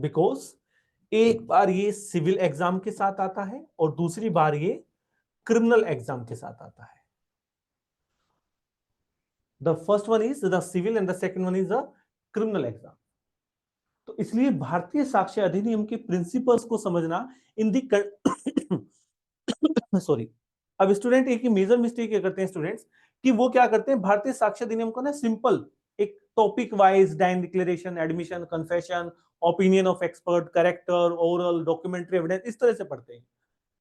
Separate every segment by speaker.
Speaker 1: Because एक बार ये civil exam के साथ आता है और दूसरी बार ये क्रिमिनल एग्जाम के साथ आता है. The first one is the civil and the second one is the criminal exam. तो इसलिए भारतीय साक्ष्य अधिनियम के प्रिंसिपल्स को समझना इन दी सॉरी. अब स्टूडेंट एक ही मेजर मिस्टेक ये करते हैं स्टूडेंट्स कि वो क्या करते हैं, भारतीय साक्ष्य अधिनियम को ना सिंपल एक topic wise dying declaration, admission, confession, opinion of expert, character, oral, documentary evidence इस तरह से पढ़ते हैं.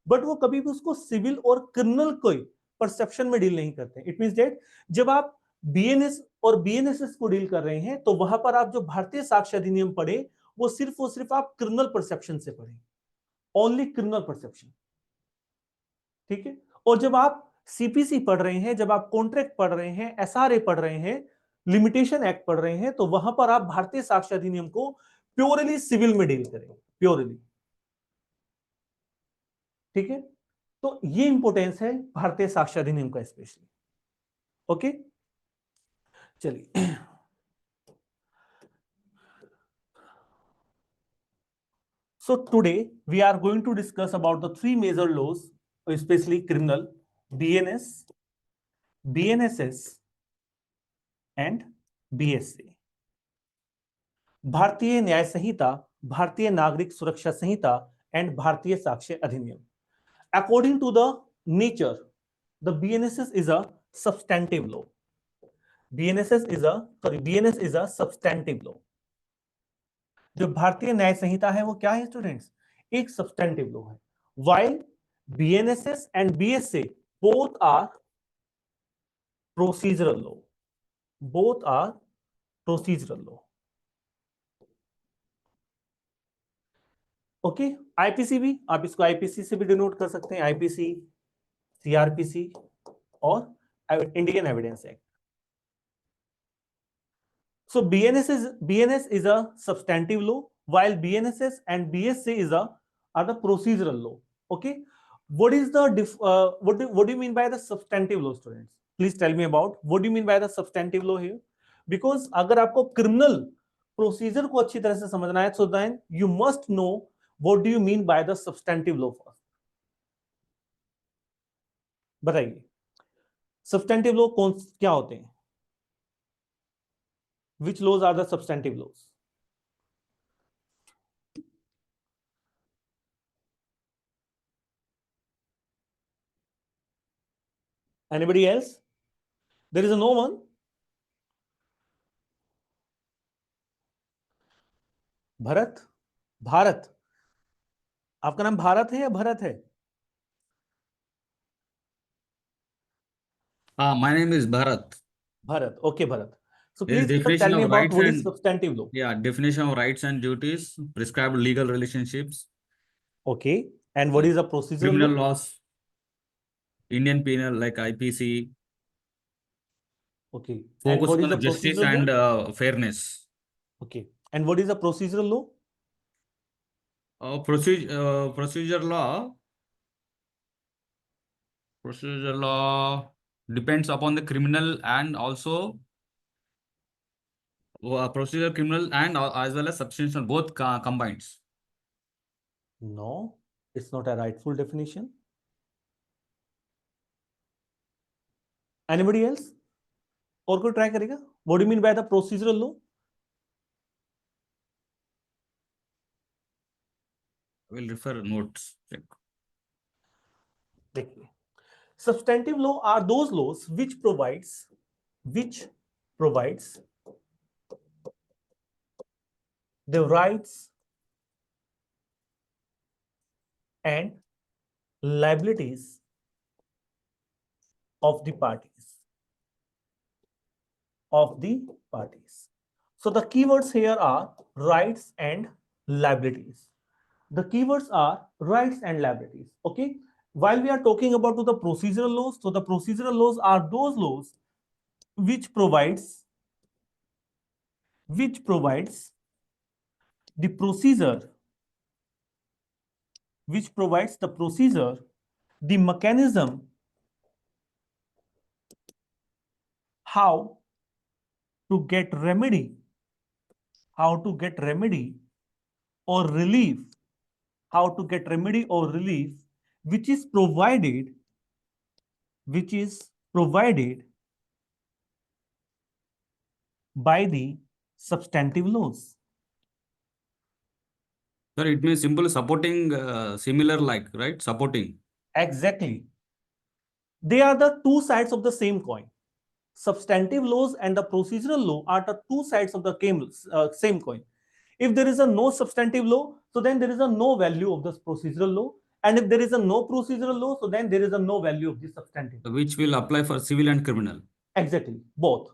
Speaker 1: बट वो कभी भी उसको सिविल और क्रिमिनल कोई परसेप्शन में डील नहीं करते. इट मींस दैट जब आप बीएनएस और बीएनएसएस को डील कर रहे हैं तो वहां पर आप जो भारतीय साक्ष्य अधिनियम पढ़े वो सिर्फ आप क्रिमिनल परसेप्शन से पढ़े, ओनली क्रिमिनल परसेप्शन. ठीक है. और जब आप सीपीसी पढ़ रहे हैं, जब आप कॉन्ट्रैक्ट पढ़ रहे हैं, एसआरए पढ़ रहे हैं, लिमिटेशन एक्ट पढ़ रहे हैं, तो वहां पर आप भारतीय साक्ष्य अधिनियम को प्योरली सिविल में डील करेंगे, प्योरली. ठीक है. तो ये इंपॉर्टेंस है भारतीय साक्ष्य अधिनियम का स्पेशली. ओके, चलिए. So today we are going to discuss about the three major laws, especially criminal, BNS, BNSS and BSA. भारतीय न्याय संहिता, भारतीय नागरिक सुरक्षा संहिता एंड भारतीय साक्ष्य अधिनियम. According to the nature, the BNSS is a substantive law. BNS is a substantive law. जो भारतीय न्याय संहिता है वो क्या है स्टूडेंट्स, एक सब्सटेंटिव लॉ है. While BNSS and BSA both are procedural law, both are procedural law. Okay. IPC भी, आप इसको आईपीसी से भी डिनोट कर सकते हैं, आईपीसी, सीआरपीसी और Indian evidence act. So BNS is a substantive law, while BNSS and BSA are the procedural law. Okay, what is the what do you mean by the substantive law, students? Please tell me about what do you mean by the substantive law here? Because अगर आपको criminal procedure को अच्छी तरह से समझना है, so then you must know what do you mean by the substantive law first. बताइए, substantive law कौन क्या होते हैं? Which laws are the substantive laws? Anybody else? There is a no one. Bharat, Bharat, आपका नाम भारत है या भरत है?
Speaker 2: My name is Bharat.
Speaker 1: Bharat. Okay, Bharat. So
Speaker 2: There is
Speaker 1: please sir,
Speaker 2: definition
Speaker 1: tell me
Speaker 2: of
Speaker 1: about
Speaker 2: rights
Speaker 1: what is
Speaker 2: and
Speaker 1: substantive law.
Speaker 2: definition of rights and duties, prescribed legal relationships,
Speaker 1: Okay. And what is a procedural
Speaker 2: criminal
Speaker 1: law?
Speaker 2: laws, Indian penal like IPC,
Speaker 1: Okay. And
Speaker 2: focus
Speaker 1: what is a
Speaker 2: on justice
Speaker 1: procedural law?
Speaker 2: and fairness.
Speaker 1: Okay. And what is a procedural law?
Speaker 2: Procedure law depends upon the criminal and also procedure criminal and as well as substantial both combined.
Speaker 1: No, it's not a rightful definition. Anybody else? और कोई try करेगा? What do you mean by the procedural law?
Speaker 2: I will refer notes. Check.
Speaker 1: देखिए, substantive law are those laws which provides the rights and liabilities of the parties. So the keywords here are rights and liabilities. The keywords are rights and liabilities. Okay. While we are talking about the procedural laws, so the procedural laws are those laws which provides the procedure, the mechanism, how to get remedy or relief, how to get remedy or relief, which is provided by the substantive laws.
Speaker 2: Sir, it means simple supporting, similar like, right? Supporting.
Speaker 1: Exactly. They are the two sides of the same coin. Substantive laws and the procedural law are the two sides of the same coin. If there is a no substantive law, so then there is a no value of the procedural law. And if there is a no procedural law, so then there is a no value of the substantive.
Speaker 2: Which will apply for civil and criminal.
Speaker 1: Exactly, both.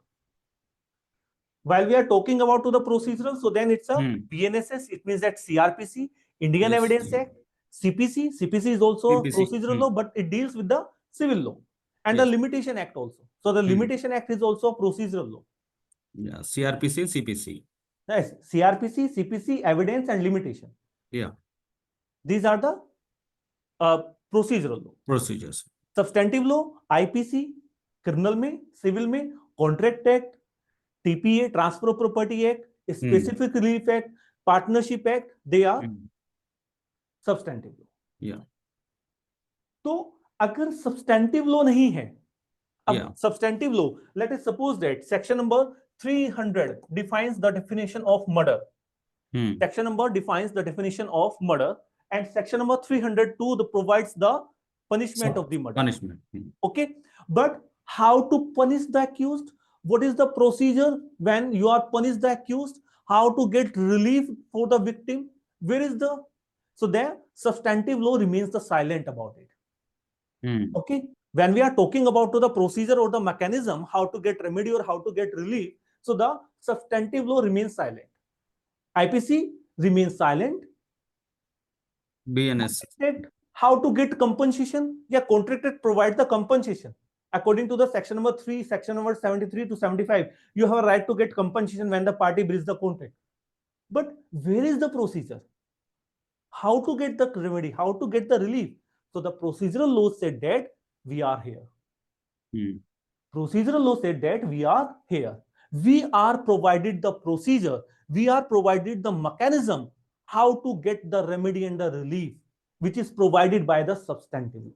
Speaker 1: While we are talking about to the procedural, so then it's a BNSS. It means that CRPC, Indian
Speaker 2: Yes.
Speaker 1: Evidence Act, CPC. CPC is also a
Speaker 2: CPC.
Speaker 1: procedural law, but it deals with the civil law, and
Speaker 2: Yes.
Speaker 1: the Limitation Act also. So the Limitation Act is also a procedural law.
Speaker 2: Yeah, CRPC, CPC.
Speaker 1: Yes, CRPC, CPC, evidence and limitation.
Speaker 2: Yeah.
Speaker 1: These are the procedural law.
Speaker 2: Procedures.
Speaker 1: Substantive law, IPC, criminal में, civil में, Contract Act, TPA, Transfer of Property Act, Specific Relief Act, Partnership Act, they are substantive law.
Speaker 2: Yeah.
Speaker 1: तो अगर substantive law नहीं है, अब substantive law, let us suppose that section number 300 defines the definition of murder. Section number defines the definition of murder, and section number 302 provides the punishment of the murder.
Speaker 2: Punishment.
Speaker 1: Okay, but how to punish the accused? What is the procedure when you are punished the accused? How to get relief for the victim? Where is the, so there substantive law remains the silent about it. Okay, when we are talking about to the procedure or the mechanism, how to get remedy or how to get relief, so the substantive law remains silent. IPC remains silent.
Speaker 2: BNS.
Speaker 1: How to get compensation? Yeah, contract act provides the compensation. According to the section number 3, section number 73 to 75, you have a right to get compensation when the party breaches the contract. But where is the procedure? How to get the remedy? How to get the relief? So the procedural law said that we are here. Procedural law said that we are here. We are provided the procedure. We are provided the mechanism how to get the remedy and the relief, which is provided by the substantive law.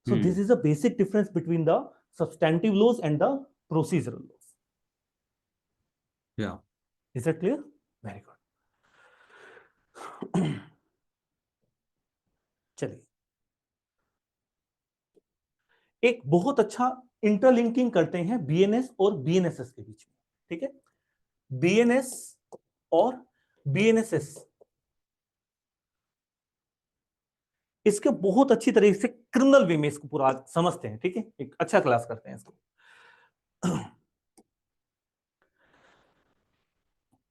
Speaker 1: So this is a basic difference between the substantive laws and the procedural laws.
Speaker 2: Yeah.
Speaker 1: Is that clear? Very good. चलिए, एक बहुत अच्छा interlinking करते हैं BNS और BNSS के बीच में. ठीक है, बीएनएस और बीएनएसएस इसके बहुत अच्छी तरीके से क्रिमिनल वे में इसको पूरा समझते हैं. ठीक है, एक अच्छा क्लास करते हैं इसको.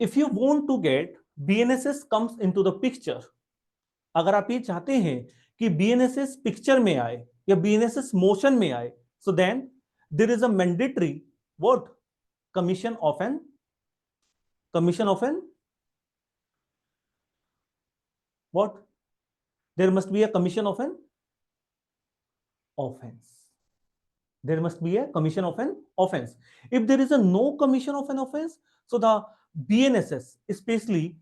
Speaker 1: If you want to get BNSS comes into the picture, अगर आप ये चाहते हैं कि BNSS पिक्चर में आए या BNSS मोशन में आए, so then there is a mandatory what? Commission of an what? There must be a commission of an offense. There must be a commission of an offense. If there is a no commission of an offense, so the BNSS especially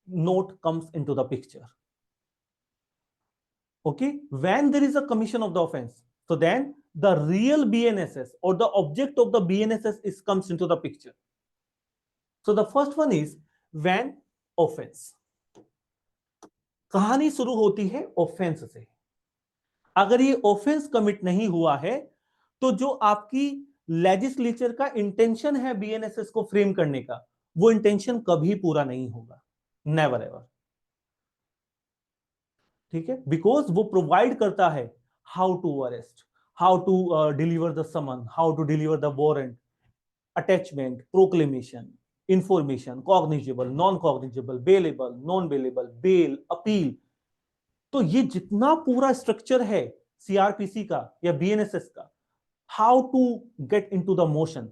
Speaker 1: note comes into the picture. Okay, when there is a commission of the offense, so then the real BNSS or the object of the BNSS is comes into the picture. So the first one is when offense. कहानी शुरू होती है offence से. अगर ये offence commit नहीं हुआ है, तो जो आपकी लेजिस्लेचर का इंटेंशन है बीएनएसएस को फ्रेम करने का, वो इंटेंशन कभी पूरा नहीं होगा. Never ever. ठीक है, बिकॉज वो प्रोवाइड करता है how to arrest, how to deliver the summon, how to deliver the warrant, attachment, proclamation, information, cognizable, non cognizable, bailable, non bailable, bail, appeal. तो ये जितना पूरा स्ट्रक्चर है सीआरपीसी का या बीएनएसएस का, how to get into the motion.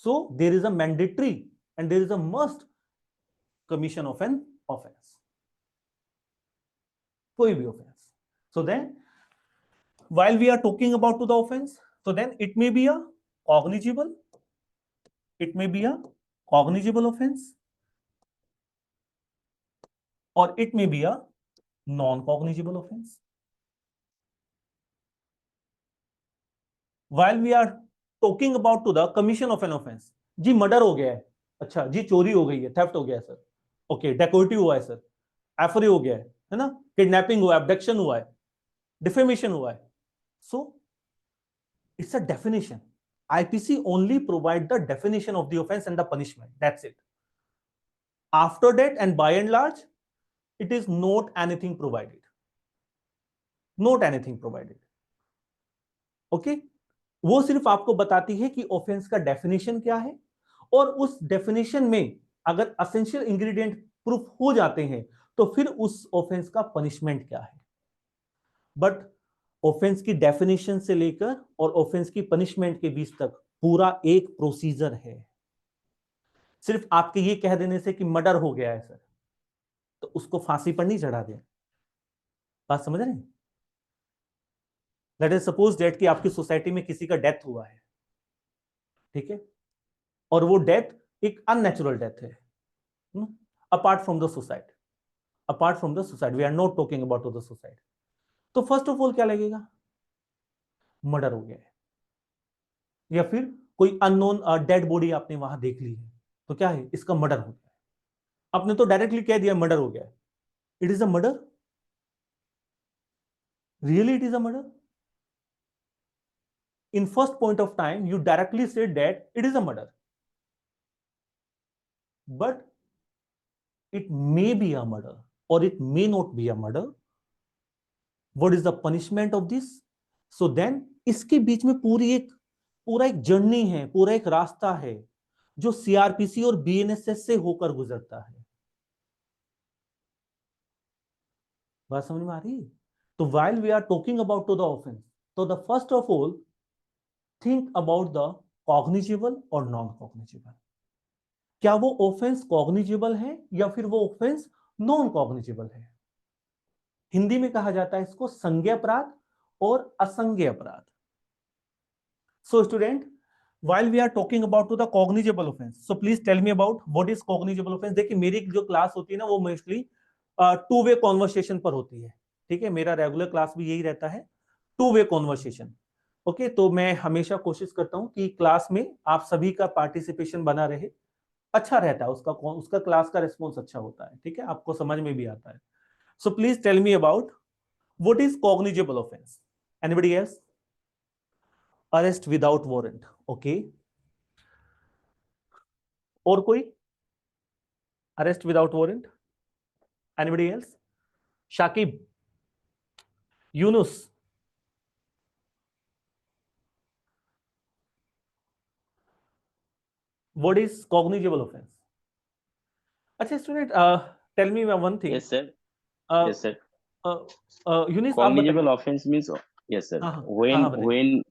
Speaker 1: So there is a mandatory and there is a must commission of an offence. कोई भी offence. So then while we are talking about to the offense, so then it may be a cognizable, it may be a cognizable offense, or it may be a non-cognizable offense. While we are talking about to the commission of an offense, जी murder हो गया है, अच्छा जी चोरी हो गई है, theft हो गया है सर, ओके डेकोइटी हुआ है सर, एफरी हो गया है ना, किडनैपिंग हुआ है, एब्डक्शन हुआ है, डिफेमेशन हुआ है. So it's a definition. IPC only provide the definition of the offense and the punishment. That's it. After that, and by and large, it is not anything provided. Not anything provided. Okay? वो सिर्फ आपको बताती है कि offence का definition क्या है, और उस डेफिनेशन में अगर असेंशियल इंग्रेडिएंट प्रूफ हो जाते हैं तो फिर उस ऑफेंस का पनिशमेंट क्या है. बट ऑफेंस की डेफिनेशन से लेकर और ऑफेंस की पनिशमेंट के बीच तक पूरा एक प्रोसीजर है. सिर्फ आपके ये कह देने से कि मर्डर हो गया है सर तो उसको फांसी पर नहीं चढ़ा दें. बात समझ रहे हैं? लेट अस सपोज दैट कि आपकी सोसाइटी में किसी का डेथ हुआ है, ठीक है, और वो डेथ एक अननेचुरल डेथ है, apart from the suicide, apart from the suicide, we are not talking about the suicide. तो फर्स्ट ऑफ ऑल क्या लगेगा? मर्डर हो गया है. या फिर कोई अननोन डेड बॉडी आपने वहां देख ली है तो क्या है? इसका मर्डर हो गया है. आपने तो डायरेक्टली कह दिया मर्डर हो गया है. It is a murder? Really it is a murder? In first point of time you directly said that it is a murder, but it may be a murder or it may not be a murder. What is the punishment of this? So then इसके बीच में पूरा एक journey है, पूरा एक रास्ता है जो सीआरपीसी और बीएनएसएस से होकर गुजरता है. बात समझ में आ रही है? तो while we are talking about to the offense, so the first of all think about the cognizable और नॉन कॉग्निजिबल. क्या वो ऑफेंस कॉग्निजिबल है या फिर वो ऑफेंस नॉन कॉग्निजिबल है? हिंदी में कहा जाता है इसको संज्ञेय अपराध और असंज्ञेय अपराध. So student, while we are talking about to the cognizable offense, so please tell me about what is cognizable offense. देखिए मेरी जो क्लास होती है ना वो मोस्टली टू वे कॉन्वर्सेशन पर होती है, ठीक है, मेरा रेगुलर क्लास भी यही रहता है, टू वे कॉन्वर्सेशन. ओके, तो मैं हमेशा कोशिश करता हूं कि क्लास में आप सभी का पार्टिसिपेशन बना रहे, अच्छा रहता है, उसका क्लास का रिस्पॉन्स अच्छा होता है, ठीक है, आपको समझ में भी आता है. So please tell me about what is cognizable offence. Anybody else? Arrest without warrant, okay. और कोई? Arrest without warrant? Anybody else? Shakib, Yunus, what is cognizable offence? अच्छा student, tell me one thing.
Speaker 3: Yes, sir. Yes, sir.
Speaker 1: Younis आप
Speaker 3: Cognizable
Speaker 1: बताइए.
Speaker 3: offense means, yes, sir.
Speaker 1: हाँ हाँ
Speaker 3: When
Speaker 1: बताइए.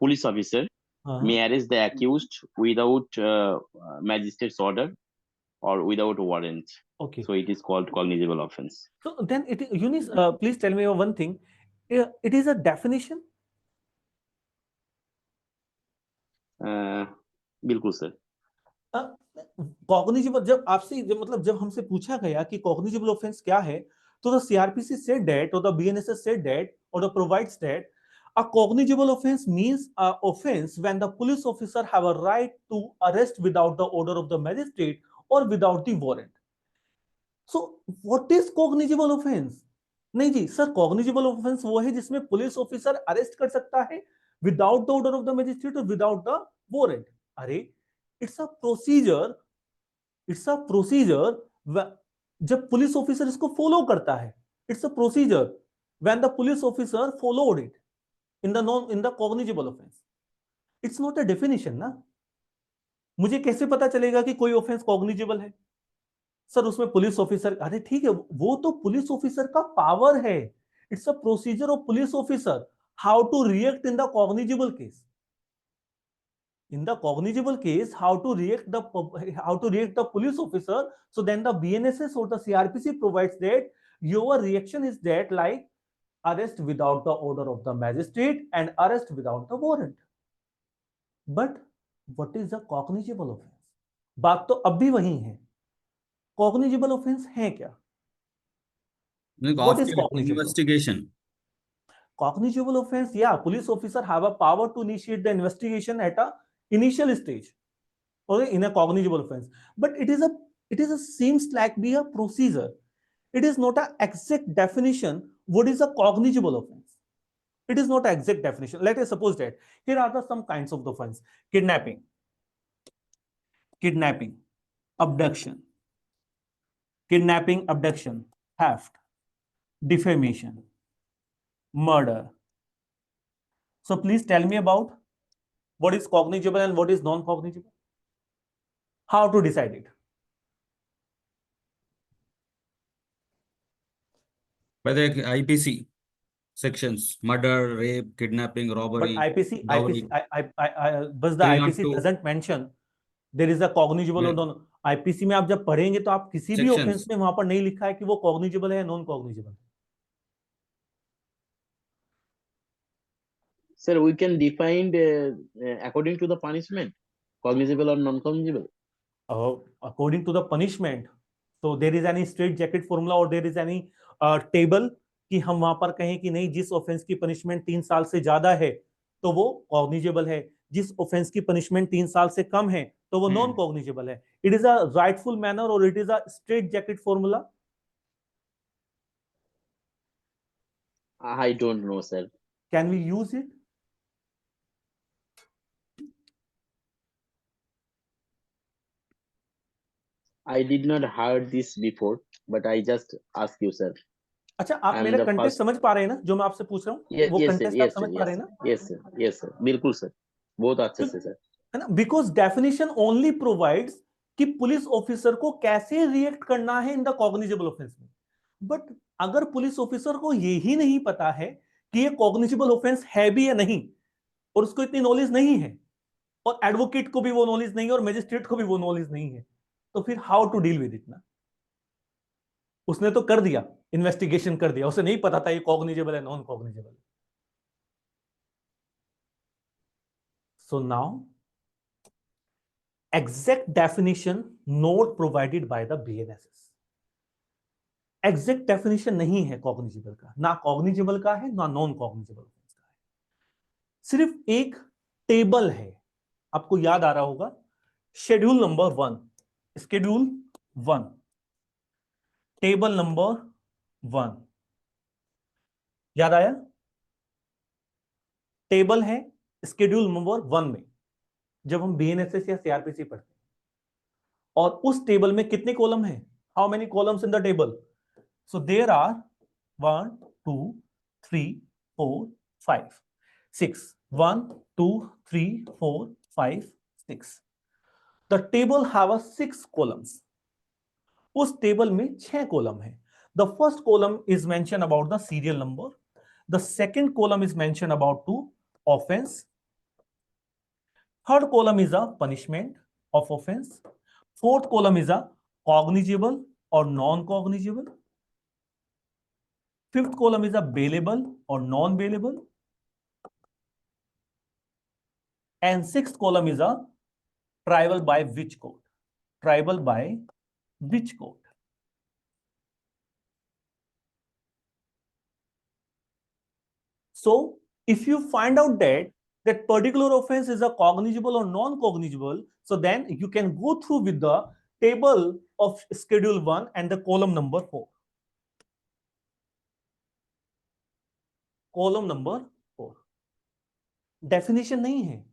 Speaker 3: police officer
Speaker 1: हाँ
Speaker 3: may arrest the accused without magistrate's order or without warrant.
Speaker 1: Okay.
Speaker 3: So it is called cognizable offense.
Speaker 1: So then it is, Eunice, please tell me one thing. It is a definition.
Speaker 3: बिल्कुल sir.
Speaker 1: Cognizable जब आपसे मतलब जब हमसे पूछा गया कि cognizable offence क्या है, तो द सीआरपीसी सेड दैट और द बीएनएसएस सेड दैट और the provides that a cognizable offense means a offense when the police officer have a right to arrest without the order of the magistrate or without the warrant. So what is cognizable offense? नहीं जी sir, cognizable offence वो है जिसमें police officer arrest कर सकता है without the order of the magistrate और without the warrant. अरे it's a procedure, it's a procedure जब पुलिस ऑफिसर इसको फॉलो करता है. It's a procedure when the police officer followed it in the cognizable offence. It's not a definition ना. मुझे कैसे पता चलेगा कि कोई ऑफेंस कॉग्निजिबल है? सर उसमें पुलिस ऑफिसर, अरे ठीक है वो तो पुलिस ऑफिसर का पावर है. It's a procedure of police officer how to react in the cognizable case. In the cognizable case, how to react the police officer. So then the BNSS or the CRPC provides that your reaction is that like arrest without the order of the magistrate and arrest without the warrant. But what is the cognizable offense? बात तो अब भी वही है. Cognizable offense है क्या? What is
Speaker 2: After
Speaker 1: cognizable?
Speaker 2: investigation.
Speaker 1: Cognizable offense, yeah, police officer have a power to initiate the investigation at a initial stage, okay, in a cognizable offense. But it is a seems like be a procedure. It is not an exact definition. What is a cognizable offense? It is not an exact definition. Let us suppose that here are the some kinds of offense: kidnapping, abduction, theft, defamation, murder. So please tell me about what is cognizable and what is non-cognizable. How to decide it?
Speaker 2: By the IPC sections: murder, rape, kidnapping,
Speaker 1: But
Speaker 2: robbery,
Speaker 1: IPC,
Speaker 2: dowry.
Speaker 1: बस the IPC
Speaker 2: 302
Speaker 1: doesn't mention there is a cognizable or non. IPC में आप जब पढ़ेंगे तो आप किसी भी offence
Speaker 2: sections.
Speaker 1: में वहां पर नहीं लिखा है कि वो कॉग्निजेबल है या non cognizable.
Speaker 3: Sir, we can define according to the punishment, cognizable or non-cognizable.
Speaker 1: According to the punishment, so there is any straight jacket formula or there is any table कि हम वहां पर कहें कि नहीं जिस ऑफेंस की पनिशमेंट 3 साल से ज्यादा है तो वो कॉग्निजेबल है, जिस ऑफेंस की पनिशमेंट 3 साल से कम है तो वो नॉन कॉग्निजेबल है. It is a rightful manner और it is a straight jacket formula.
Speaker 3: I don't know, sir.
Speaker 1: Can we use it?
Speaker 3: I did not heard this before, but I just ask you, sir.
Speaker 1: अच्छा, आप
Speaker 3: I'm
Speaker 1: मेरा
Speaker 3: the
Speaker 1: context
Speaker 3: first.
Speaker 1: समझ पा रहे हैं ना जो मैं आपसे पूछ रहा हूँ?
Speaker 3: Yes,
Speaker 1: वो
Speaker 3: yes, sir.
Speaker 1: कंटेक्स्ट आप
Speaker 3: Yes, sir.
Speaker 1: समझ पा रहे
Speaker 3: Yes,
Speaker 1: हैं
Speaker 3: sir.
Speaker 1: ना?
Speaker 3: Yes, sir. Yes, sir. बिल्कुल sir. बहुत अच्छे से सर.
Speaker 1: है ना, बिकॉज डेफिनेशन ओनली प्रोवाइड्स कि पुलिस ऑफिसर को कैसे रिएक्ट करना है इन द कॉग्निजेबल ऑफेंस में. बट अगर पुलिस ऑफिसर को ये ही नहीं पता है कि ये कॉग्निजेबल ऑफेंस है भी या नहीं, और उसको इतनी नॉलेज नहीं है, और एडवोकेट को भी वो नॉलेज नहीं है, और मजिस्ट्रेट को भी वो नॉलेज नहीं है, तो फिर how to deal with it ना. उसने तो कर दिया, इन्वेस्टिगेशन कर दिया, उसे नहीं पता था ये कॉग्निजेबल है non cognizable. So now exact definition not provided by the BNSS. Exact definition नहीं है कॉग्निजेबल का, ना कॉग्निजेबल का है ना नॉन कॉग्निजेबल का है. सिर्फ एक टेबल है, आपको याद आ रहा होगा, schedule number 1, schedule 1, table number 1, याद आया? टेबल है शेड्यूल नंबर 1 में जब हम बीएनएसएस या सीआरपीसी पढ़ते हैं, और उस टेबल में कितने कॉलम है? How many columns in the table? So there are 1, 2, 3, 4, 5, 6. 1, 2, 3, 4, 5, 6. The table have a 6 columns. उस टेबल में 6 कॉलम है. The first column is mentioned about the serial number. The second column is mentioned about to offense. Third column is a punishment of offense. Fourth column is a cognizable or non-cognizable. Fifth column is a bailable or non-bailable. And sixth column is a tribal by which court? Tribal by which court? So if you find out that particular offense is a cognizable or non-cognizable, so then you can go through with the table of schedule 1 and the column number 4. Column number 4 definition नहीं है,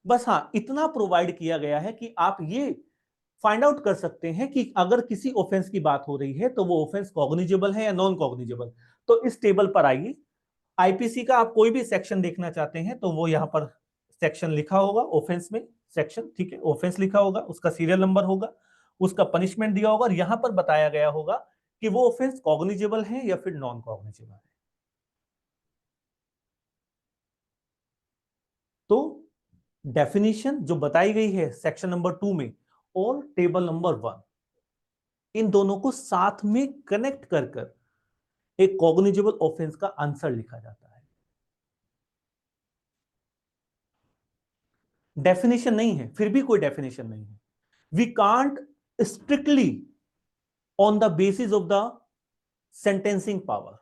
Speaker 1: बस हाँ इतना provide किया गया है कि आप ये फाइंड आउट कर सकते हैं कि अगर किसी ऑफेंस की बात हो रही है तो वो ऑफेंस कॉग्निजेबल है या नॉन कॉग्निजेबल. तो इस टेबल पर आइए, आईपीसी का आप कोई भी सेक्शन देखना चाहते हैं तो वो यहां पर सेक्शन लिखा होगा, ऑफेंस में सेक्शन, ठीक है, ऑफेंस लिखा होगा, उसका सीरियल नंबर होगा, उसका पनिशमेंट दिया होगा, और यहां पर बताया गया होगा कि वो ऑफेंस कॉग्निजेबल है या फिर नॉन कॉग्निजेबल है. तो डेफिनेशन जो बताई गई है सेक्शन नंबर 2 में और टेबल नंबर 1, इन दोनों को साथ में कनेक्ट कर कर एक कॉग्निजेबल ऑफेंस का आंसर लिखा जाता है. डेफिनेशन नहीं है, फिर भी कोई डेफिनेशन नहीं है. We can't strictly on the basis of the sentencing power.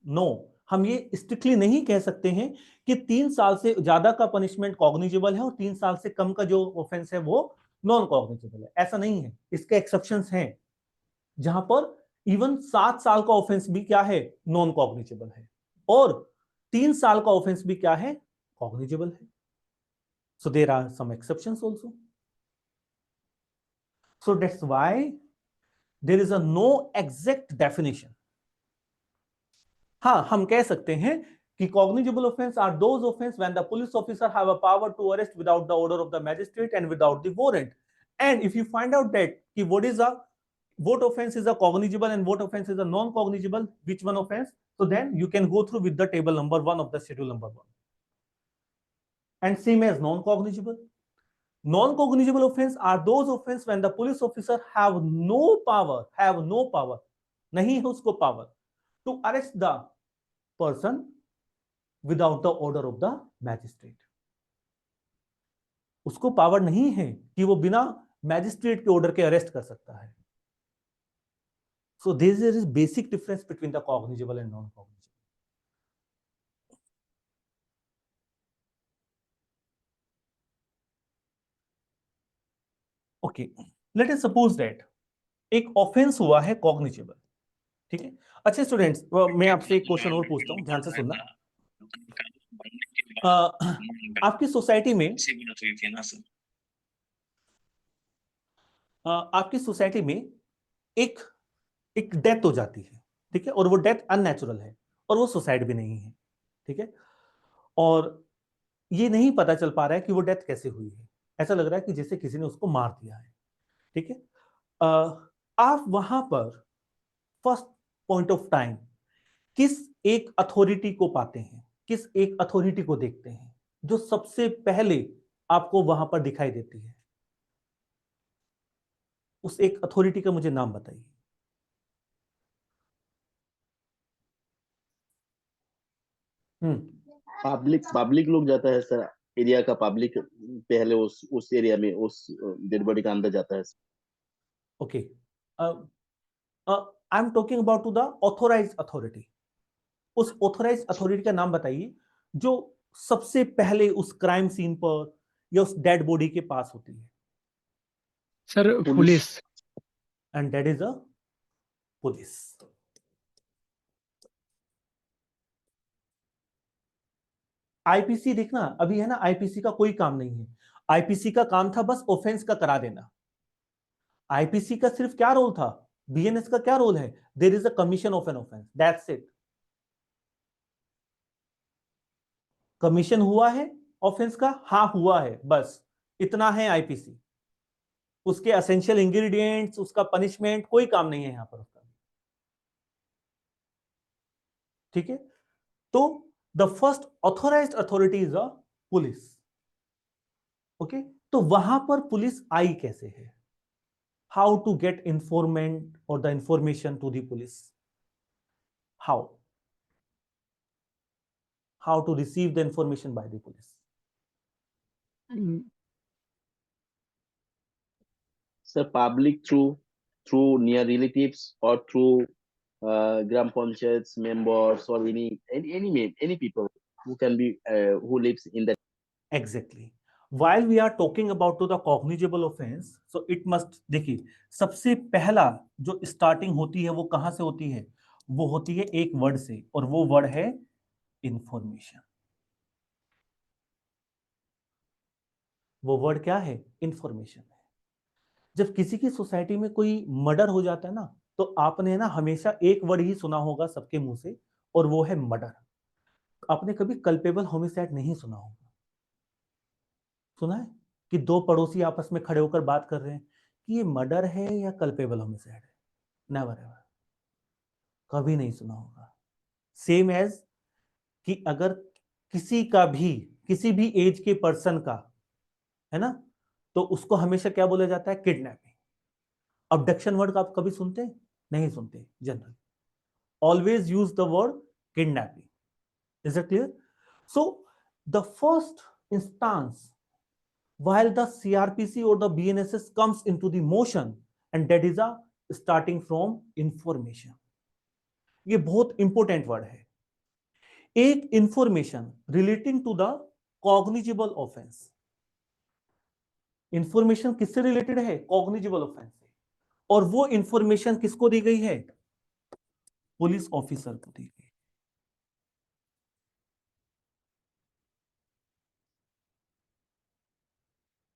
Speaker 1: No, हम ये स्ट्रिक्टली नहीं कह सकते हैं कि 3 साल से ज्यादा का पनिशमेंट कॉग्निजेबल है और 3 साल से कम का जो ऑफेंस है वो नॉन कॉग्निजेबल है। ऐसा नहीं है, इसके एक्सेप्शंस हैं जहां पर इवन 7 साल का ऑफेंस भी क्या है, नॉन कॉग्निजेबल है, और 3 साल का ऑफेंस भी क्या है, कॉग्निजेबल है। So there are some exceptions also. So that's why there is a no exact definition. हाँ, हम कह सकते हैं कि cognizable offence are those offence when the police officer have a power to arrest without the order of the magistrate and without the warrant. And if you find out that कि what offense is a cognizable and what offense is a non-cognizable, which one offense, so then you can go through with the table number 1 of the schedule number 1. And same as non-cognizable offense are those offense when the police officer have no power, nahi hai usko power to arrest the person without the order of the magistrate. उसको power नहीं है कि वो बिना magistrate के order के arrest कर सकता है। So there is basic difference between the cognizable and non-cognizable. Okay, let us suppose that एक ऑफेंस हुआ है कॉग्निजेबल, ठीक है। अच्छा स्टूडेंट्स, मैं आपसे एक क्वेश्चन और पूछता हूं, ध्यान से सुनना। आपकी सोसाइटी में एक एक डेथ हो जाती है, ठीक है, और वो डेथ अननेचुरल है और वो सुसाइड भी नहीं है, ठीक है, और ये नहीं पता चल पा रहा है कि वो डेथ कैसे हुई है। ऐसा लग रहा है कि जैसे किसी ने उसको मार दिया है, ठीक है। आप वहां पर फर्स्ट पॉइंट ऑफ टाइम किस एक अथॉरिटी को पाते हैं, किस एक अथॉरिटी को देखते हैं जो सबसे पहले आपको वहां पर दिखाई देती है? उस एक अथॉरिटी का मुझे नाम बताइए।
Speaker 3: पब्लिक लोग जाता है सर, एरिया का पब्लिक पहले उस एरिया में उस डेड बॉडी का अंदर जाता है।
Speaker 1: Okay, I am talking about to the authorised authority. उस ऑथोराइज्ड अथॉरिटी का नाम बताइए जो सबसे पहले उस क्राइम सीन पर या उस डेड बॉडी के पास होती है।
Speaker 4: Sir police.
Speaker 1: And that is a police. IPC देखना, अभी है ना, आईपीसी का कोई काम नहीं है। आईपीसी का काम था बस ऑफेंस का करा देना। आईपीसी का सिर्फ क्या रोल था, बीएनएस का क्या रोल है, there is a commission of an offence, that's it. Commission हुआ है ऑफेंस का, हाँ हुआ है, बस इतना है आईपीसी। उसके एसेंशियल इंग्रेडिएंट्स, उसका पनिशमेंट, कोई काम नहीं है यहां पर उसका, ठीक है। तो the first authorised authority is a police. Okay, तो वहां पर पुलिस आई कैसे है? हाउ टू गेट इंफॉर्मेंट और the information to the police, how to receive the information by the police?
Speaker 3: Sir, public through near relatives or through gram panchayats members or any people who can be who lives in that.
Speaker 1: Exactly. While we are talking about to the cognizable offense, so it must, देखिए सबसे पहला जो starting होती है वो कहां से होती है? वो होती है एक वर्ड से, और वो वर्ड है इंफॉर्मेशन। वो वर्ड क्या है? इंफॉर्मेशन है। जब किसी की सोसाइटी में कोई मर्डर हो जाता है ना, तो आपने ना हमेशा एक वर्ड ही सुना होगा सबके मुंह से, और वो है मर्डर। आपने कभी कल्पेबल होमिसाइड नहीं सुना होगा। सुना है कि दो पड़ोसी आपस में खड़े होकर बात कर रहे हैं कि ये मर्डर है या कल्पेबल होमिसाइड है? नेवर एवर, कभी नहीं सुना होगा। सेम एज कि अगर किसी का भी, किसी भी एज के पर्सन का, है ना, तो उसको हमेशा क्या बोला जाता है? किडनैपिंग। अबडक्शन वर्ड आप कभी सुनते हैं? नहीं सुनते generally. Always use the word kidnapping. Is it clear? So the first instance while the CRPC or the BNSS comes into the motion, and that is a starting from information. ये बहुत important word है। एक information relating to the cognizable offence. Information किससे related है? Cognizable offence से। और वो information किसको दी गई है? पुलिस ऑफिसर को दी गई।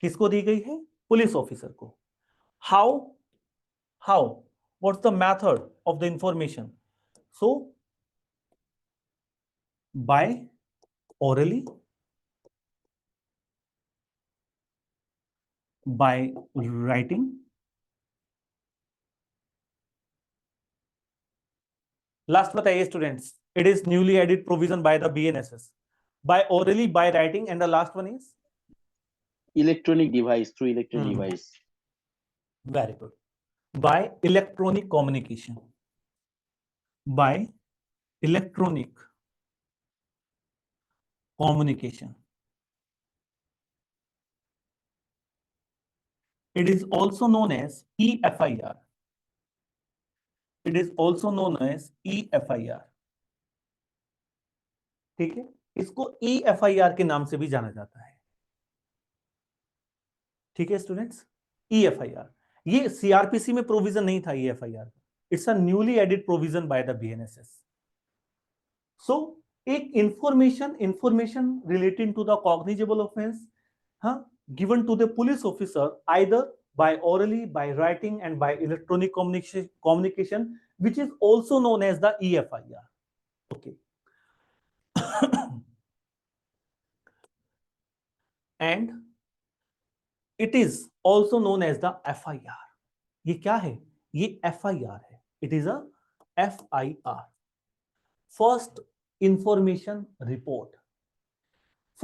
Speaker 1: किसको दी गई है? पुलिस ऑफिसर को। How? How? What's the method of the information? So by orally, by writing, last बताइए students. It is newly added provision by the BNSS, by orally, by writing, and the last one is
Speaker 3: Electronic device, through electronic device.
Speaker 1: very good, by electronic communication, by electronic communication. It is also known as EFIR. It is also known as EFIR. ठीक है, इसको EFIR के नाम से भी जाना जाता है। ठीक है स्टूडेंट्स, EFIR, ये CRPC में प्रोविजन नहीं था EFIR का, it's a newly added provision by the BNSS। So एक information relating to the cognizable offence, हाँ, given to the police officer either by orally, by writing, and by electronic communication, which is also known as the EFIR. Okay. And it is also known as the FIR. ये क्या है? ये FIR है। It is a FIR, first information report.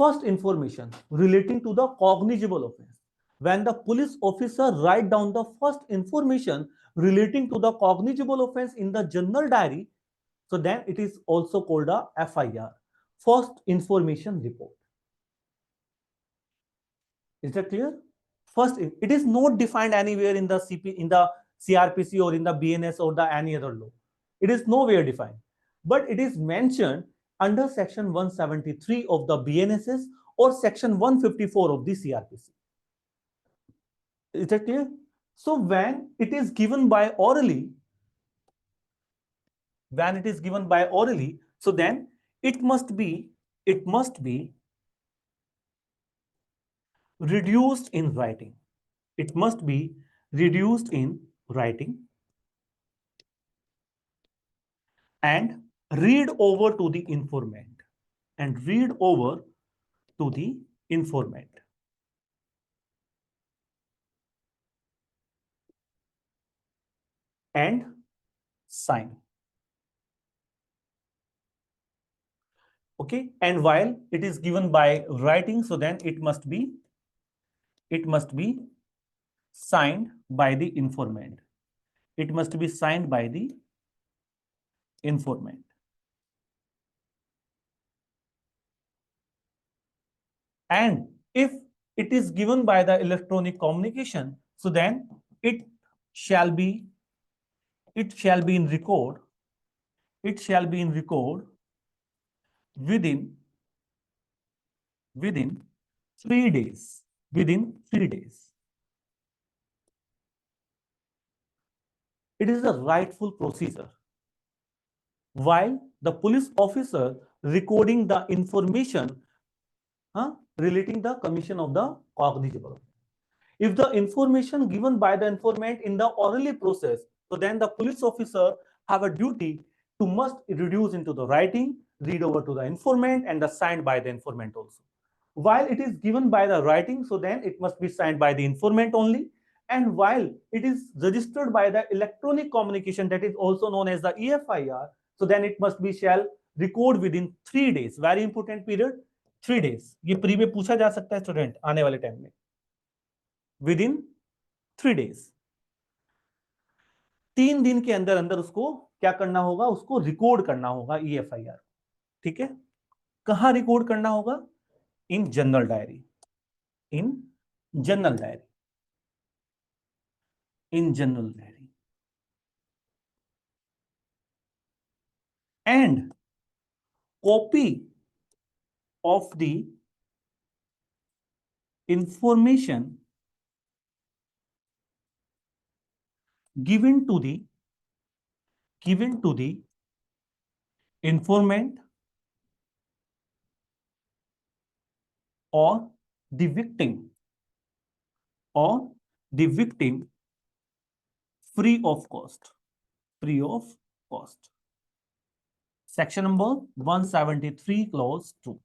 Speaker 1: First information relating to the cognizable offense. When the police officer write down the first information relating to the cognizable offense in the general diary, so then it is also called a FIR, first information report. Is that clear? First, it is not defined anywhere in the CRPC or in the BNS or the any other law. It is nowhere defined, but it is mentioned under section 173 of the BNSS or section 154 of the CRPC. Is that clear? So when it is given by orally, so then it must be reduced in writing. It must be reduced in writing and read over to the informant. And sign. Okay, and while it is given by writing, so then it must be signed by the informant. It must be signed by the informant. And if it is given by the electronic communication, so then it shall be in record. It shall be in record within 3 days. Within 3 days. It is the rightful procedure. While the police officer recording the information relating the commission of the cognizable. If the information given by the informant in the orally process, so then the police officer have a duty to must reduce into the writing, read over to the informant, and the signed by the informant also. While it is given by the writing, so then it must be signed by the informant only. And while it is registered by the electronic communication, that is also known as the EFIR, so then it must be shall record within 3 days. Very important period, 3 days. ये pre में पूछा जा सकता है student आने वाले time में। Within 3 days. 3 दिन के अंदर अंदर उसको क्या करना होगा? उसको रिकॉर्ड करना होगा EFIR। ठीक है, कहां रिकॉर्ड करना होगा? In general diary. In general diary. In general diary. and copy of the information given to the informant or the victim free of cost. Section number 173 clause 2.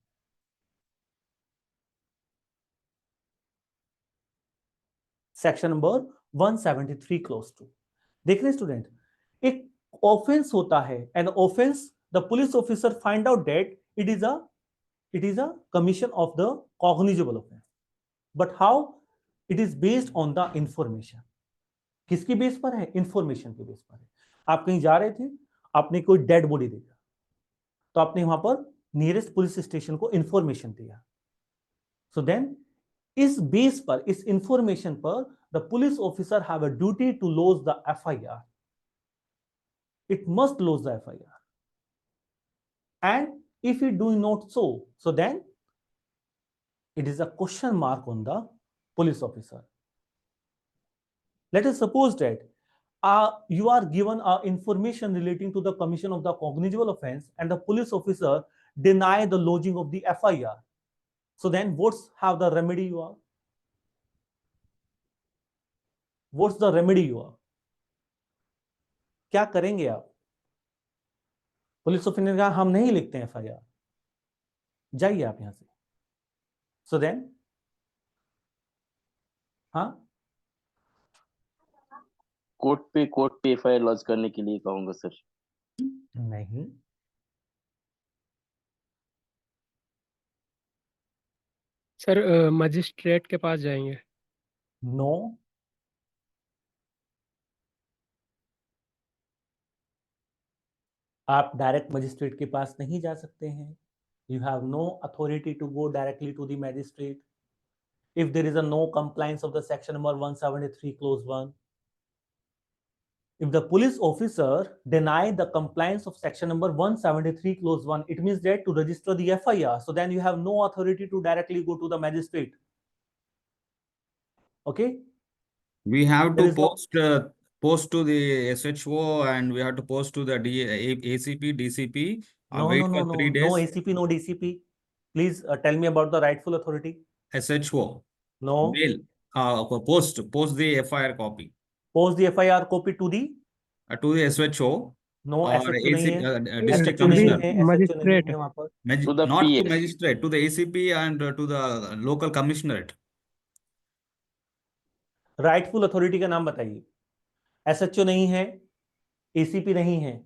Speaker 1: Section number 173 close 2. देख रहे student, एक offence होता है, an offence the police officer find out that it is a commission of the cognizable offence, but how it is based on the information. किसकी base पर है? Information के base पर है. आप कहीं जा रहे थे, आपने कोई डेड बॉडी देखा, तो आपने वहां पर नियरेस्ट पुलिस स्टेशन को इंफॉर्मेशन दिया. सो देन इस बेस पर, इस इंफॉर्मेशन पर the police officer have a duty to lodge the FIR. It must lodge the FIR, and if it do not so then it is a question mark on the police officer. Let us suppose that you are given information relating to the commission of the cognizable offense, and the police officer deny the lodging of the FIR. So then what's the remedy you are? What's the remedy you are? क्या करेंगे आप? Police officer ने कहा हम नहीं लिखते हैं FIR, जाइए आप यहां से. So then, हाँ,
Speaker 3: कोर्ट पे एफआईआर लॉन्च करने के लिए कहूंगा सर.
Speaker 1: नहीं,
Speaker 4: सर मजिस्ट्रेट के पास जाएंगे.
Speaker 1: नो, आप डायरेक्ट मजिस्ट्रेट के पास नहीं जा सकते हैं. You have no authority to go directly to the magistrate if there is a no compliance of the section number 173 clause 1. If the police officer deny the compliance of section number 173 clause 1, it means that to register the FIR, so then you have no authority to directly go to the magistrate. Okay,
Speaker 2: We have
Speaker 1: There
Speaker 2: to
Speaker 1: is no-
Speaker 2: post to the SHO, and we have to post to the ACP, DCP. Wait for 3
Speaker 1: no
Speaker 2: days.
Speaker 1: ACP, no DCP. Please tell me about the rightful authority.
Speaker 2: SHO.
Speaker 1: No.
Speaker 2: Mail. Post the FIR copy
Speaker 1: Post the FIR copy to the
Speaker 2: to the SHO
Speaker 1: no
Speaker 2: or
Speaker 1: SHO नहीं है.
Speaker 2: district
Speaker 1: SHO नहीं
Speaker 2: commissioner.
Speaker 1: है, SHO नहीं
Speaker 4: magistrate.
Speaker 1: है वहां पर.
Speaker 3: To the
Speaker 2: Not to
Speaker 3: PS.
Speaker 2: magistrate, to the ACP and to the local commissionerate.
Speaker 1: Rightful authority का नाम बताइए. SHO नहीं है, ACP नहीं है,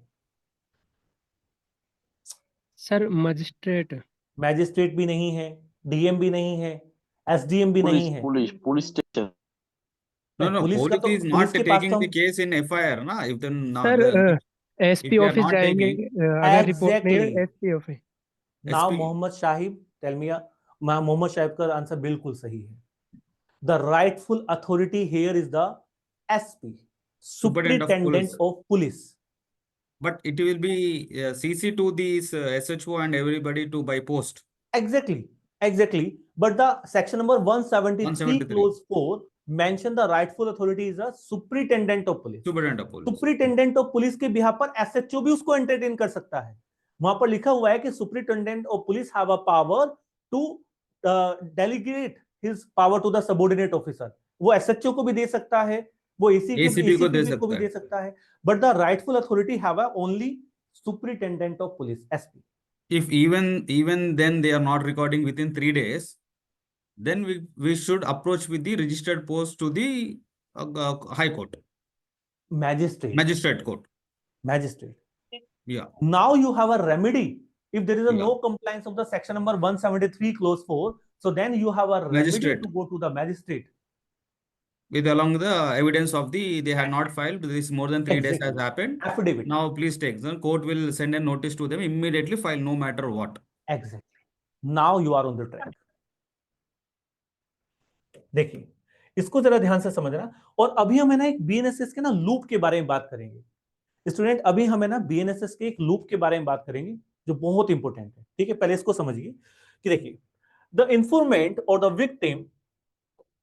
Speaker 4: सर मजिस्ट्रेट.
Speaker 1: मैजिस्ट्रेट भी नहीं है, DM भी नहीं है, SDM भी नहीं है.
Speaker 3: Police station.
Speaker 2: No,
Speaker 1: पुलिस का
Speaker 2: police
Speaker 1: तो
Speaker 2: is
Speaker 1: पुलिस
Speaker 2: not
Speaker 1: के पास
Speaker 2: taking
Speaker 1: तो
Speaker 2: the case in FIR, na? If then
Speaker 4: sir
Speaker 2: if
Speaker 4: SP
Speaker 2: they are
Speaker 4: office
Speaker 2: not
Speaker 4: जाएंगे
Speaker 2: taking,
Speaker 4: अगर रिपोर्ट नहीं है.
Speaker 1: Exactly.
Speaker 4: SP office.
Speaker 1: Now
Speaker 2: SP.
Speaker 1: Mohammad Shahib tell me. Mohammad Shahib का आंसर बिल्कुल सही है. The rightful authority here is the SP,
Speaker 2: Superintendent of
Speaker 1: superintendent
Speaker 2: police.
Speaker 1: Of police.
Speaker 2: But it will be CC to these SHO and everybody to by post.
Speaker 1: Exactly. But the section number 173
Speaker 2: 173.
Speaker 1: clause 4 mention the rightful authority is a superintendent of police.
Speaker 2: Superintendent of police.
Speaker 1: Superintendent of police के behalf पर SHO भी उसको entertain कर सकता है. वहां पर लिखा हुआ है कि superintendent of police have a power to delegate his power to the subordinate officer. वो SHO को भी दे सकता है, वो ACP को भी दे सकता है, but the rightful authority have a only superintendent of police, SP.
Speaker 2: If even then they are not recording within 3 days, then we should approach with the registered post to the High Court, Magistrate Court.
Speaker 1: Magistrate.
Speaker 2: Yeah.
Speaker 1: Now you have a remedy. If there is a
Speaker 2: Yeah.
Speaker 1: no compliance of the section number 173 clause 4, so then you have a remedy
Speaker 2: Magistrate.
Speaker 1: to go to the magistrate.
Speaker 2: With along the evidence of they had not filed, this more than 3 days has
Speaker 1: Exactly.
Speaker 2: happened.
Speaker 1: Affidavit.
Speaker 2: Now please take. The court will send a notice to them, immediately file no matter what.
Speaker 1: Exactly. Now you are on the track. देखिए, इसको जरा ध्यान से समझना. और अभी हम है ना एक BNSS के ना लूप के बारे में बात करेंगे. स्टूडेंट अभी हमें ना बीएनएसएस के एक लूप के बारे में बात करेंगे जो बहुत इंपॉर्टेंट है, ठीक है। पहले इसको समझिए कि देखिए, द इंफॉर्मेंट और the victim,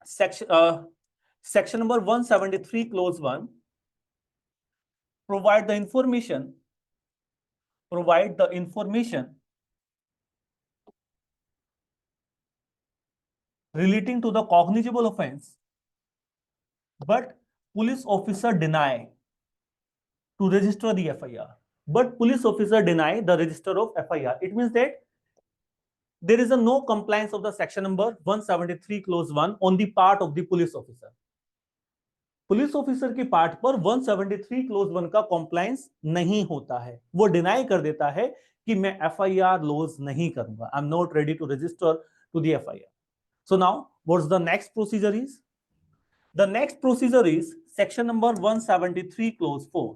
Speaker 1: section number 173 close 1 provide the information relating to the cognizable offense, but police officer deny to register the FIR. But police officer deny the register of FIR. It means that there is a no compliance of the section number 173 clause 1 on the part of the police officer. Police officer के part पर 173 close 1 का compliance नहीं होता है, वो deny कर देता है कि मैं एफआईआर लॉज नहीं करूंगा, I am not ready to register to the FIR. So now what's the next procedure is? The next procedure is section number 173 clause 4.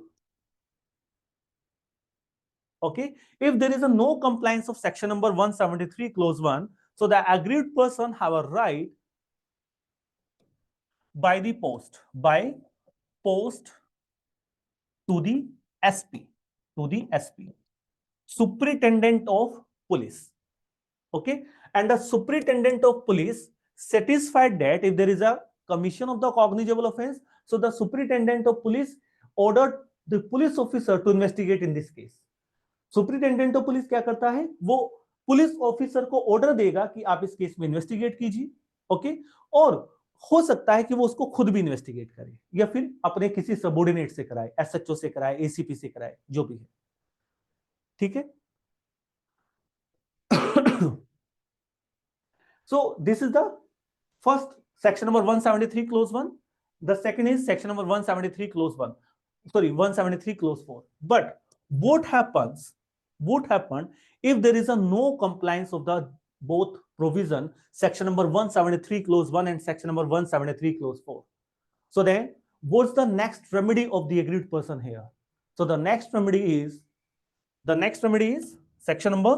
Speaker 1: Okay, if there is a no compliance of section number 173 clause 1, so the aggrieved person have a right by post to the SP, superintendent of police. Okay, and the superintendent of police satisfied that if there is a commission of the cognizable offense, so the superintendent of police ordered the police officer to investigate in this case. Superintendent of police क्या करता है, वो police officer को order देगा कि आप इस case में इन्वेस्टिगेट कीजिए. ओके, और हो सकता है कि वो उसको खुद भी इन्वेस्टिगेट करे या फिर अपने किसी सबऑर्डिनेट से कराए, एसएचओ से कराए, एसीपी से कराए, जो भी है. ठीक है. So this is the first section number 173 close 1. The second is section number 173 close 1, sorry 173 clause 4. But what happened if there is a no compliance of the both provision, section number 173 clause 1 and section number 173 clause 4? So then what's the next remedy of the aggrieved person here? So the next remedy is section number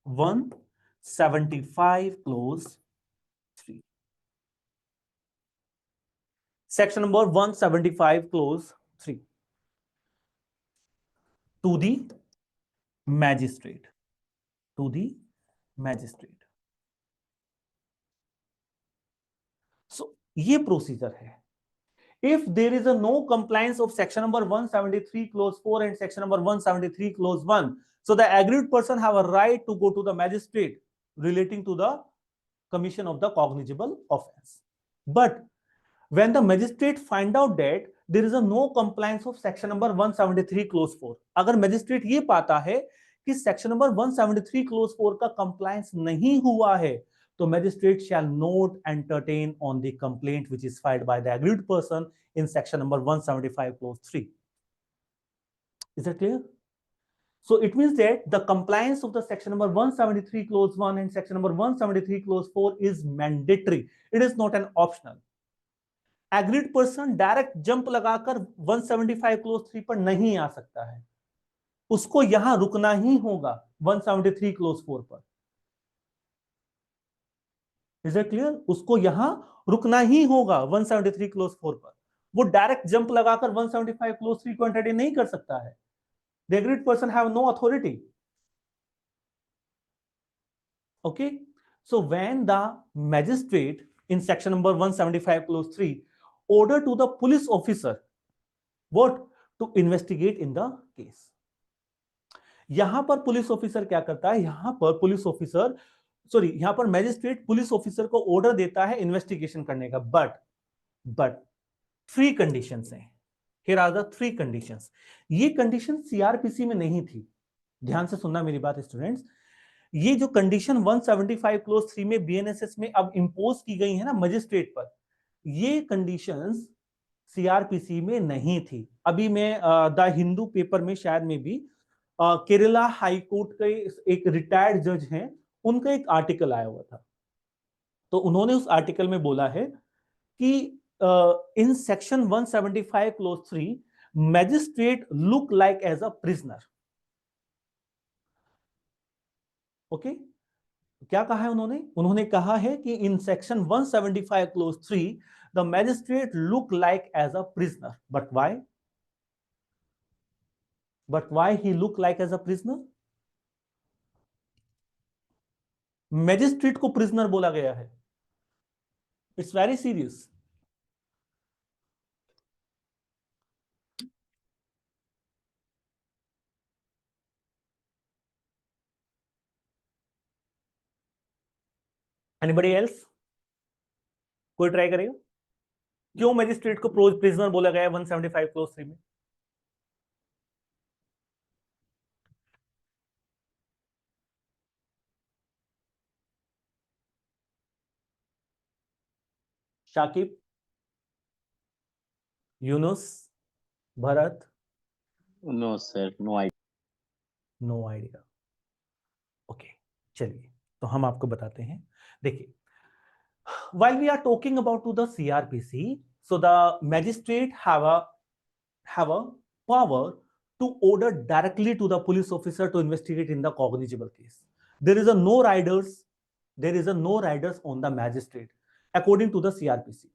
Speaker 1: 175 clause 3. Section number 175 clause 3. To the magistrate. So ये procedure है. If there is a no compliance of section number 173 clause 4 and section number 173 clause 1, so the aggrieved person have a right to go to the magistrate relating to the commission of the cognizable offense. But when the magistrate find out that there is a no compliance of section number 173 clause 4, अगर magistrate ये पाता है कि section number 173 clause 4 का compliance नहीं हुआ है, तो magistrate shall not entertain on the complaint which is filed by the aggrieved person in section number 175 clause 3. Is that clear? So it means that the compliance of the section number 173 clause 1 and section number 173 clause 4 is mandatory. It is not an optional. Agreed person direct jump लगाकर 175 clause 3 पर नहीं आ सकता है, उसको यहां रुकना ही होगा 173 clause 4 पर. Is it clear? उसको यहां रुकना ही होगा 173 क्लोज 4 पर. वो डायरेक्ट जंप लगाकर 175 क्लोज 3 को एंटरटेन नहीं कर सकता है. The aggrieved person have no authority. Okay, so when the magistrate in section number 175 clause 3 order to the police officer what to investigate in the case. यहां पर पुलिस ऑफिसर क्या करता है, यहां पर मैजिस्ट्रेट पुलिस ऑफिसर को order देता है इन्वेस्टिगेशन करने का. बट 3 कंडीशंस हैं. Here are the 3 conditions. ये कंडीशन सीआरपीसी में नहीं थी. ध्यान से सुनना मेरी बात स्टूडेंट्स. ये जो कंडीशन 175 क्लोज 3 में बीएनएसएस में अब इंपोज की गई है ना मजिस्ट्रेट पर, ये कंडीशंस सीआरपीसी में नहीं थी. अभी मैं द हिंदू पेपर में शायद में भी केरला हाई कोर्ट के एक रिटायर्ड जज हैं, उनका एक आर्टिकल आया हुआ था. तो उन्होंने उस आर्टिकल में बोला है कि in section 175 clause 3 magistrate look like as a prisoner. Okay, क्या कहा है उन्होंने कहा है कि in section 175 clause 3 the magistrate look like as a prisoner. But why? But why he look like as a prisoner? Magistrate को prisoner बोला गया है. It's very serious. Anybody else? कोई ट्राई करेगा? क्यों मैजिस्ट्रेट को प्रिजनर बोला गया 175 क्लोज 3 में? Shakib, Yunus, Bharat?
Speaker 3: No, sir. No idea.
Speaker 1: No idea. Okay, चलिए तो हम आपको बताते हैं. देखिए, while we are talking about to the CRPC, so the magistrate have a power to order directly to the police officer to investigate in the cognizable case. There is a no riders on the magistrate according to the CRPC.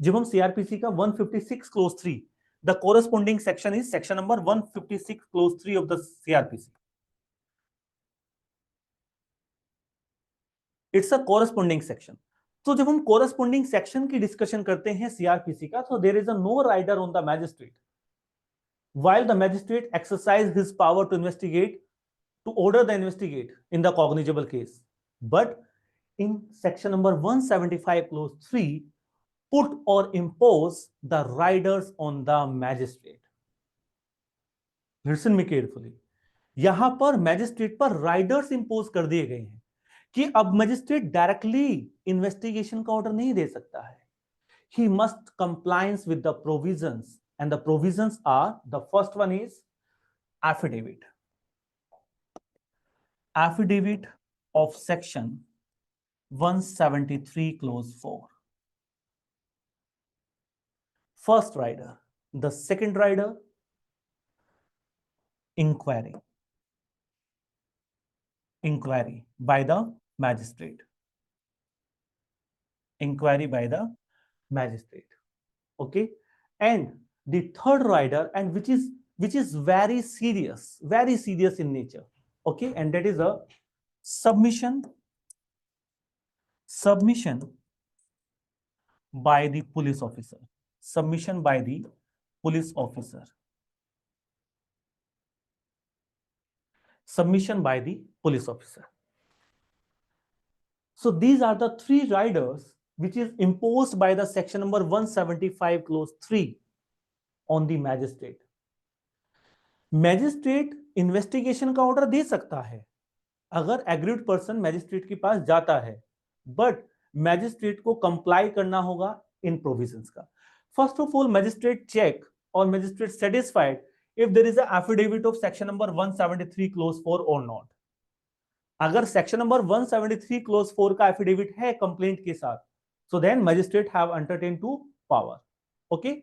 Speaker 1: जब हम CRPC का 156 clause 3, the corresponding section is section number 156 clause 3 of the CRPC. It's a corresponding section. तो जब हम corresponding section की discussion करते हैं CRPC का, so there is a no rider on the magistrate. While the magistrate exercise his power to investigate, to order the investigate in the cognizable case. But in section number 175 clause 3, put or impose the riders on the magistrate. Listen me carefully. यहां पर magistrate पर Riders impose कर दिए गए हैं कि अब magistrate directly investigation का ऑर्डर नहीं दे सकता है. He must compliance with the provisions, and the provisions are, the first one is affidavit. Affidavit of section 173 clause 4. First rider. The second rider, inquiry. Inquiry by the magistrate. Inquiry by the magistrate. Okay. And the third rider, and which is very serious in nature. Okay. And that is a submission by the police officer. Submission by the police officer. Submission by the police officer. So these are the three riders which is imposed by the section number 175 clause 3 on the magistrate. Magistrate investigation का order दे सकता है अगर agreed person magistrate के पास जाता है, but magistrate को comply करना होगा इन प्रोविजंस का. First of all, magistrate check और magistrate satisfied if there is a affidavit of section number 173 clause 4 or not. अगर सेक्शन नंबर 173 क्लोज 4 का एफिडेविट है कंप्लेंट के साथ, so then magistrate have entertained to power. Okay.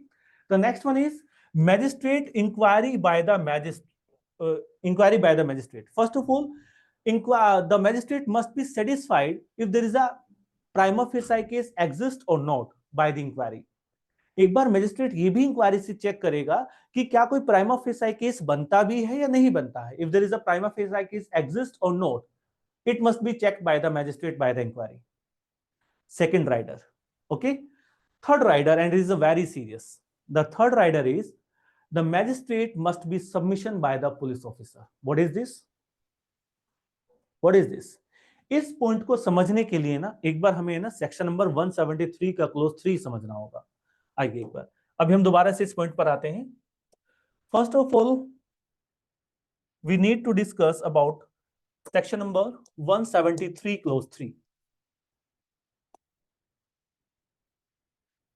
Speaker 1: The next one is magistrate inquiry by the magistrate. First of all, the magistrate must be satisfied if there is a prima facie case exist or not by the inquiry. एक बार magistrate ये भी inquiry से check करेगा कि क्या कोई prima facie case बनता भी है या नहीं बनता है. If there is a prima facie case exist और not, it must be checked by the magistrate by the inquiry. Second rider. Okay. Third rider, and it is a very serious. The third rider is the magistrate must be submission by the police officer. What is this? What is this? इस point को समझने के लिए ना एक बार हमें ना section number 173 का क्लोज 3 समझना होगा. आइए एक बार अभी हम दोबारा से इस पॉइंट पर आते हैं. First of all, we need to discuss about section number 173 clause 3.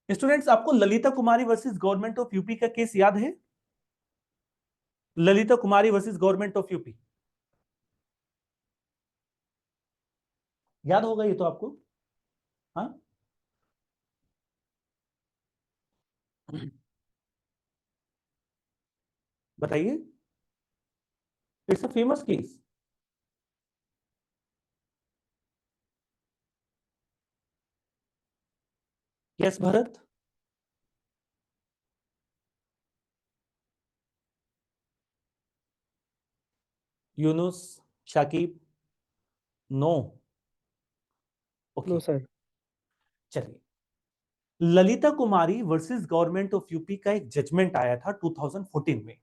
Speaker 1: Students, आपको Lalita Kumari versus government of UP का केस याद है? Lalita Kumari versus government of UP याद होगा ये तो आपको. हाँ, बताइए. It's a famous case. yes Bharat, Yunus, Shakib, no,
Speaker 4: no
Speaker 1: okay
Speaker 4: sir.
Speaker 1: चलिए, Lalita Kumari versus government of UP का एक जजमेंट आया था 2014 में,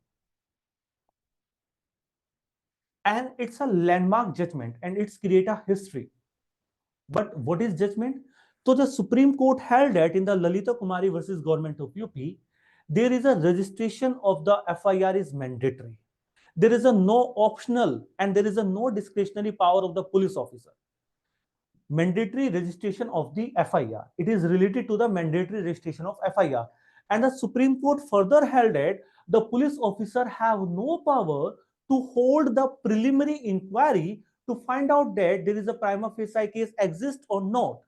Speaker 1: and it's a landmark judgement and it's create a history. But what is judgment? So the Supreme Court held that in the Lalita Kumari versus Government of UP, there is a registration of the FIR is mandatory. There is a no optional and there is a no discretionary power of the police officer. Mandatory registration of the FIR. It is related to the mandatory registration of FIR. And the Supreme Court further held that the police officer have no power to hold the preliminary inquiry to find out that there is a prima facie case exists or not.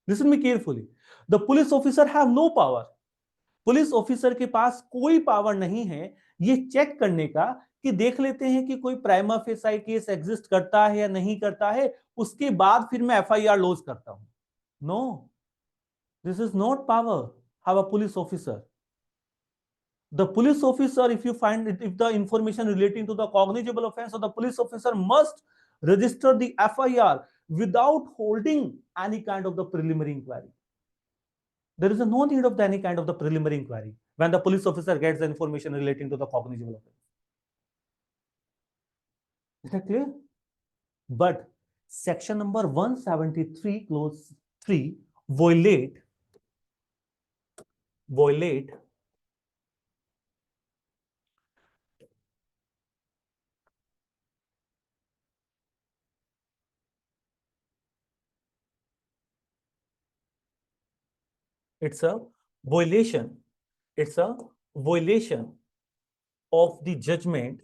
Speaker 1: Listen me carefully. The police officer have no power. Police officer के पास कोई power नहीं है ये check करने का कि देख लेते हैं कि कोई प्राइमा फेसाई केस एग्जिस्ट करता है या नहीं करता है, उसके बाद फिर मैं एफआईआर लॉन्च करता हूं. No, this is not power have a police officer. The police officer, if you find it, if the information relating to the cognizable offense, so the police officer must register the FIR without holding any kind of the preliminary inquiry. There is no need of any kind of the preliminary inquiry when the police officer gets the information relating to the cognizable offense. Is that clear? But section number 173 clause 3 violate it's a violation of the judgment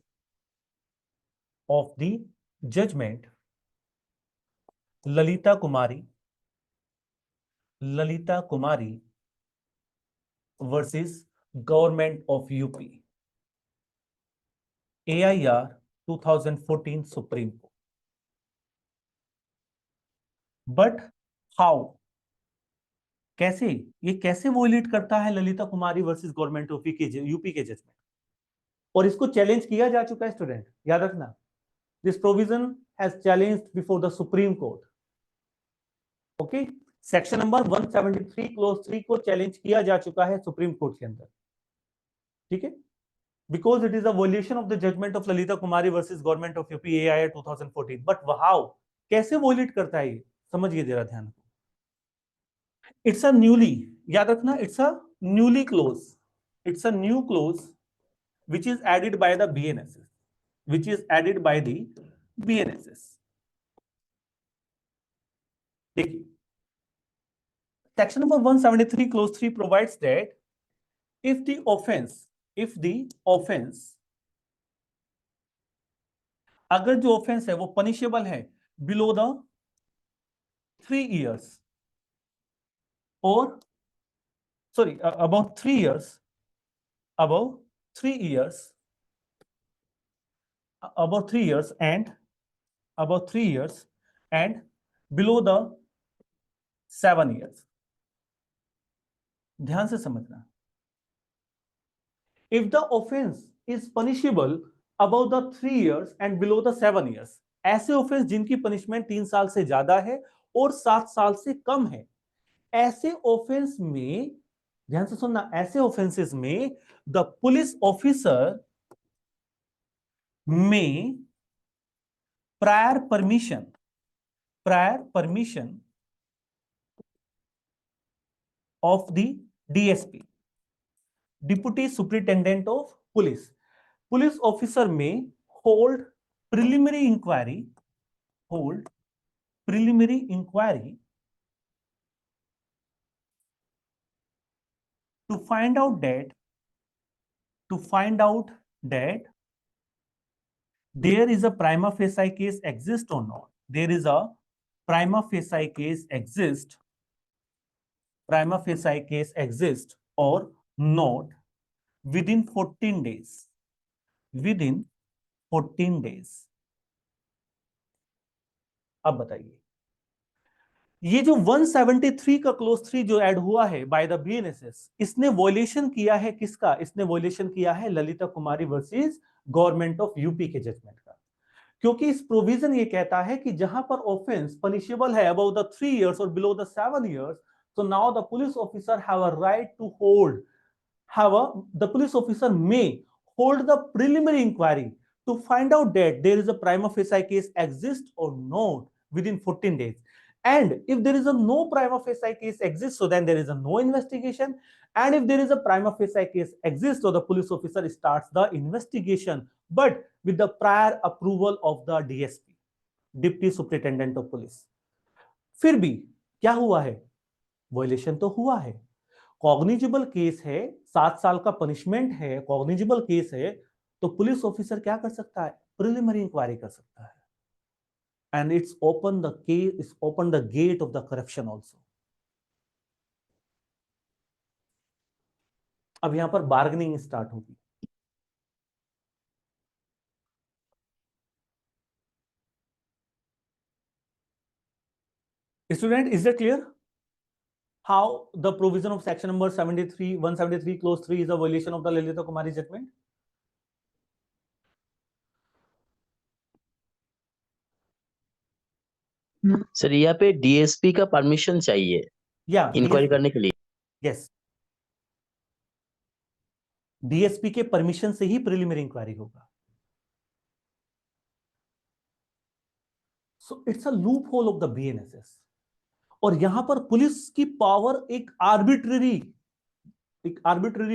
Speaker 1: Lalita Kumari versus Government of UP, AIR 2014 Supreme Court. But how? कैसे ये कैसे violate करता है Lalita Kumari versus government of UP के judgement, और इसको challenge किया जा चुका है स्टूडेंट, याद रखना. This provision has challenged before the supreme court. Okay, section number 173 clause 3 को चैलेंज किया जा चुका है सुप्रीम कोर्ट के अंदर. ठीक है, because it is a violation of the judgement of Lalita Kumari versus government of UP AIR 2014. But how, कैसे वोलेट करता है ये, समझिए जरा ध्यान. इट्स अ न्यूली, याद रखना, it's a newly close, it's a new close which is added by the BNSS, देखिए, section number 173 clause 3 provides that if the offense अगर जो offense है वो punishable है below the 3 years or sorry above 3 years and below the 7 years. ध्यान से समझना. If the offense is punishable above the 3 years and below the 7 years, ऐसे offense जिनकी punishment 3 साल से ज्यादा है और 7 साल से कम है, ऐसे offense में, ध्यान से सुनना, ऐसे offenses में the police officer may prior permission of the DSP, Deputy Superintendent of Police. Police officer may hold preliminary inquiry to find out that there is a prima facie case exist or not. There is a prima facie case exist or not within 14 days. अब बताइए, ये जो 173 का close 3 जो add हुआ है by the BNSS, इसने violation किया है किसका? इसने वॉयलेशन किया है Lalita Kumari versus government of UP के जजमेंट का। क्योंकि इस प्रोविजन ये कहता है कि जहां पर ऑफेंस पनिशेबल है अबव द 3 years और below the 7 years, so now the police officer have a right to hold, the police officer may hold the preliminary inquiry to find out that there is a prima facie case exists or not within 14 days. And if there is a no prima facie case exists, so then there is a no investigation. And if there is a prima facie case exists, so the police officer starts the investigation, but with the prior approval of the DSP, deputy superintendent of police. फिर भी क्या हुआ है? Violation तो हुआ है, cognizable case है, 7 साल का पनिशमेंट है, कॉग्निजिबल केस है, तो पुलिस ऑफिसर क्या कर सकता है? प्रिलिमिनरी इंक्वायरी कर सकता है। And it's open the case, it's open the gate of the corruption also. अब यहां पर बार्गेनिंग स्टार्ट होगी। Student, is that clear? How the provision of section number 173 clause 3 is a violation of the Lalita Kumari judgment?
Speaker 3: Sir यहाँ पे DSP का permission चाहिए
Speaker 1: Yeah,
Speaker 3: inquiry
Speaker 1: DSP.
Speaker 3: करने के लिए।
Speaker 1: Yes. डीएसपी के परमिशन से ही प्रिलिमिनरी इंक्वायरी होगा। So it's a loop hole of the BNSS. और यहां पर पुलिस की पावर एक आर्बिट्ररी